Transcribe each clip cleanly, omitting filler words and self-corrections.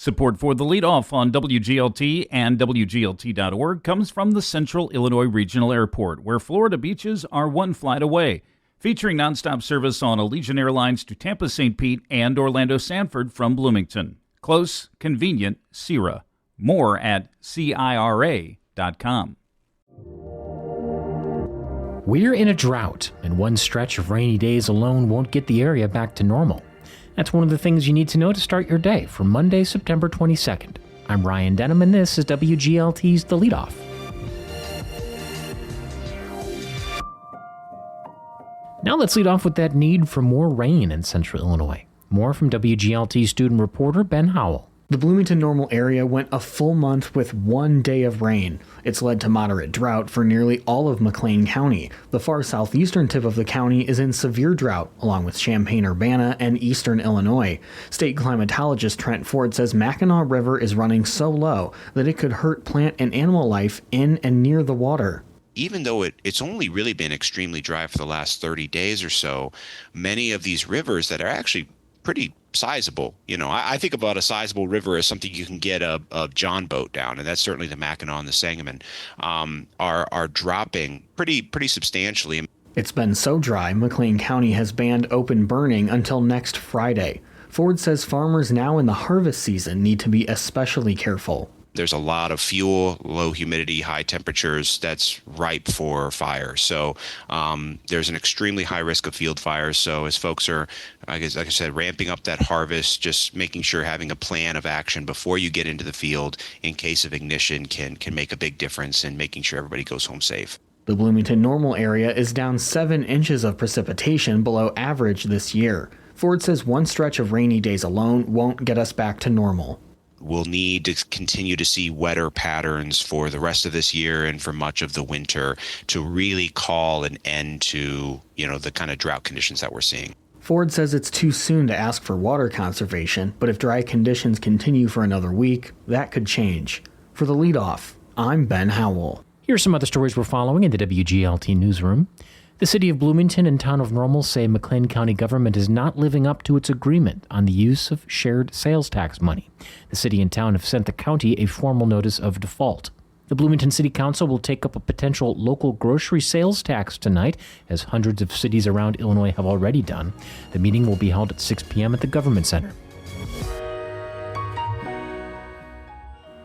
Support for the Leadoff on WGLT and WGLT.org comes from the Central Illinois Regional Airport, where Florida beaches are one flight away. Featuring nonstop service on Allegiant Airlines to Tampa, St. Pete, and Orlando Sanford from Bloomington. Close, convenient, CIRA. More at CIRA.com. We're in a drought, and one stretch of rainy days alone won't get the area back to normal. That's one of the things you need to know to start your day for Monday, September 22nd. I'm Ryan Denham, and this is WGLT's The Leadoff. Now let's lead off with that need for more rain in central Illinois. More from WGLT student reporter Ben Howell. The Bloomington Normal area went a full month with 1 day of rain. It's led to moderate drought for nearly all of McLean County. The far southeastern tip of the county is in severe drought, along with Champaign-Urbana and eastern Illinois. State climatologist Trent Ford says Mackinac River is running so low that it could hurt plant and animal life in and near the water. Even though it's only really been extremely dry for the last 30 days or so, many of these rivers that are actually pretty sizable. You know, I think about a sizable river as something you can get a John boat down, and that's certainly the Mackinac and the Sangamon, are dropping pretty substantially. It's been so dry, McLean County has banned open burning until next Friday. Ford says farmers now in the harvest season need to be especially careful. There's a lot of fuel, low humidity, high temperatures that's ripe for fire. So there's an extremely high risk of field fires. So as folks are, like I said, ramping up that harvest, just making sure having a plan of action before you get into the field in case of ignition can make a big difference in making sure everybody goes home safe. The Bloomington Normal area is down 7 inches of precipitation below average this year. Ford says one stretch of rainy days alone won't get us back to normal. We'll need to continue to see wetter patterns for the rest of this year and for much of the winter to really call an end to, the kind of drought conditions that we're seeing. Ford says it's too soon to ask for water conservation, but if dry conditions continue for another week, that could change. For the Leadoff, I'm Ben Howell. Here's some other stories we're following in the WGLT newsroom. The city of Bloomington and town of Normal say McLean County government is not living up to its agreement on the use of shared sales tax money. The city and town have sent the county a formal notice of default. The Bloomington City Council will take up a potential local grocery sales tax tonight, as hundreds of cities around Illinois have already done. The meeting will be held at 6 p.m. at the Government Center.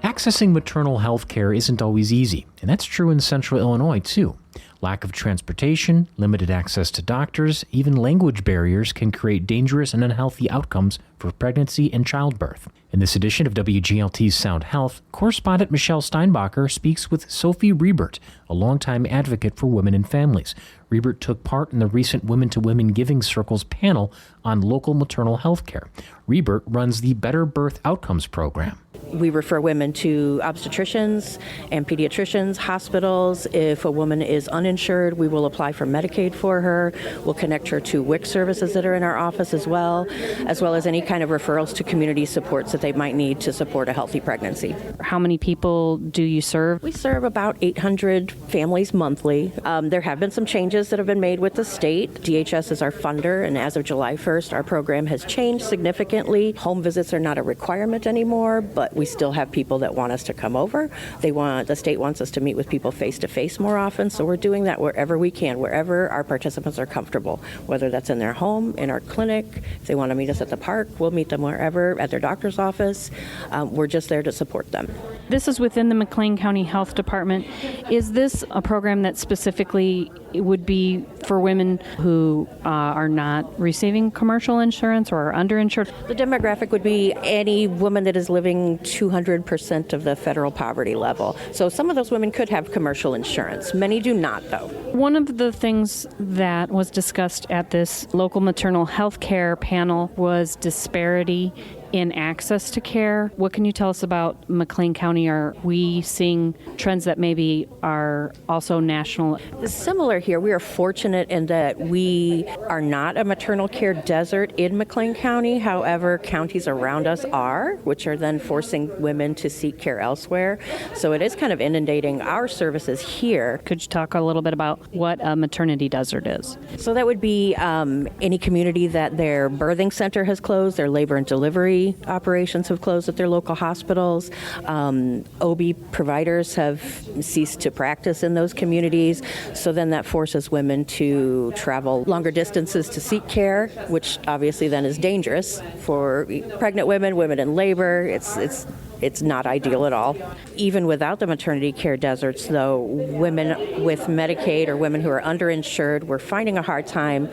Accessing maternal health care isn't always easy, and that's true in central Illinois, too. Lack of transportation, limited access to doctors, even language barriers can create dangerous and unhealthy outcomes for pregnancy and childbirth. In this edition of WGLT's Sound Health, correspondent Michelle Steinbacher speaks with Sophie Riebert, a longtime advocate for women and families. Riebert took part in the recent Women to Women Giving Circles panel on local maternal health care. Riebert runs the Better Birth Outcomes program. We refer women to obstetricians and pediatricians, hospitals. If a woman is uninsured, we will apply for Medicaid for her. We'll connect her to WIC services that are in our office as well as any kind of referrals to community supports that they might need to support a healthy pregnancy. How many people do you serve? We serve about 800 families monthly. There have been some changes that have been made with the state. DHS is our funder, and as of July 1st, our program has changed significantly. Home visits are not a requirement anymore, but we still have people that want us to come over. The state wants us to meet with people face-to-face more often, so we're doing that wherever we can, wherever our participants are comfortable, whether that's in their home, in our clinic. If they want to meet us at the park, we'll meet them wherever, at their doctor's office. We're just there to support them. This is within the McLean County Health Department. Is this a program that specifically would be for women who are not receiving commercial insurance or are underinsured? The demographic would be any woman that is living 200% of the federal poverty level. So some of those women could have commercial insurance. Many do not, though. One of the things that was discussed at this local maternal health care panel was disparity in access to care. What can you tell us about McLean County? Are we seeing trends that maybe are also national? Similar here. We are fortunate in that we are not a maternal care desert in McLean County. However, counties around us are, which are then forcing women to seek care elsewhere. So it is kind of inundating our services here. Could you talk a little bit about what a maternity desert is? So that would be any community that their birthing center has closed, their labor and delivery delivery operations have closed at their local hospitals. OB providers have ceased to practice in those communities. So then that forces women to travel longer distances to seek care, which obviously then is dangerous for pregnant women, women in labor. It's not ideal at all. Even without the maternity care deserts, though, women with Medicaid or women who are underinsured were finding a hard time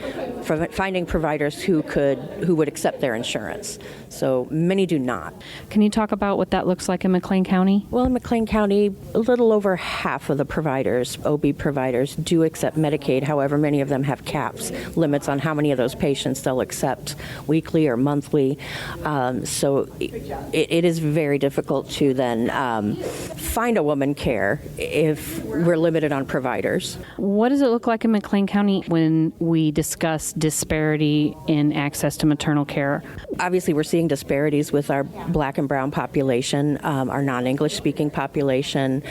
finding providers who would accept their insurance. So many do not. Can you talk about what that looks like in McLean County? Well, in McLean County, a little over half of the providers, OB providers, do accept Medicaid. However, many of them have caps, limits on how many of those patients they'll accept weekly or monthly. So it is very difficult to then find a woman care if we're limited on providers. What does it look like in McLean County when we discuss disparity in access to maternal care? Obviously, we're seeing disparities with our Black and brown population, our non-English speaking population.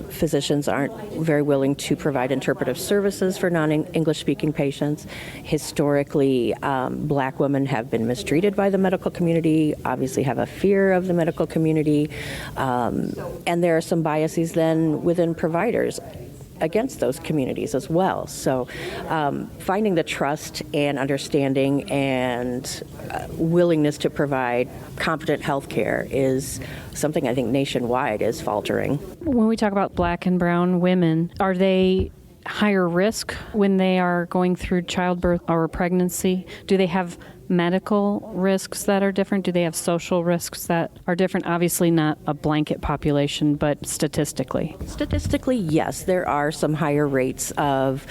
Physicians aren't very willing to provide interpretive services for non-English speaking patients. Historically, Black women have been mistreated by the medical community, obviously have a fear of the medical community, and there are some biases then within providers against those communities as well. So finding the trust and understanding and willingness to provide competent health care is something I think nationwide is faltering. When we talk about Black and brown women, are they higher risk when they are going through childbirth or pregnancy? Do they have medical risks that are different? Do they have social risks that are different? Obviously not a blanket population, but statistically. Statistically, yes, there are some higher rates of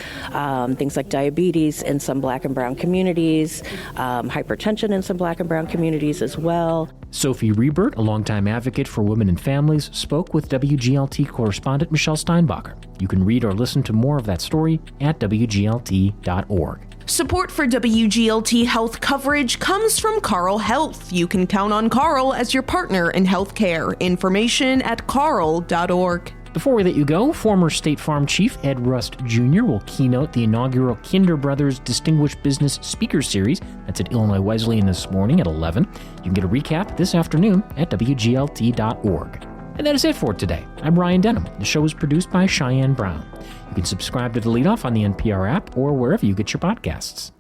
things like diabetes in some Black and brown communities, hypertension in some Black and brown communities as well. Sophie Riebert, a longtime advocate for women and families, spoke with WGLT correspondent Michelle Steinbacher. You can read or listen to more of that story at WGLT.org. Support for WGLT health coverage comes from Carle Health. You can count on Carle as your partner in healthcare. Information at carle.org. Before we let you go, former State Farm Chief Ed Rust Jr. will keynote the inaugural Kinder Brothers Distinguished Business Speaker Series. That's at Illinois Wesleyan this morning at 11. You can get a recap this afternoon at WGLT.org. And that is it for today. I'm Ryan Denham. The show is produced by Cheyenne Brown. You can subscribe to The Leadoff on the NPR app or wherever you get your podcasts.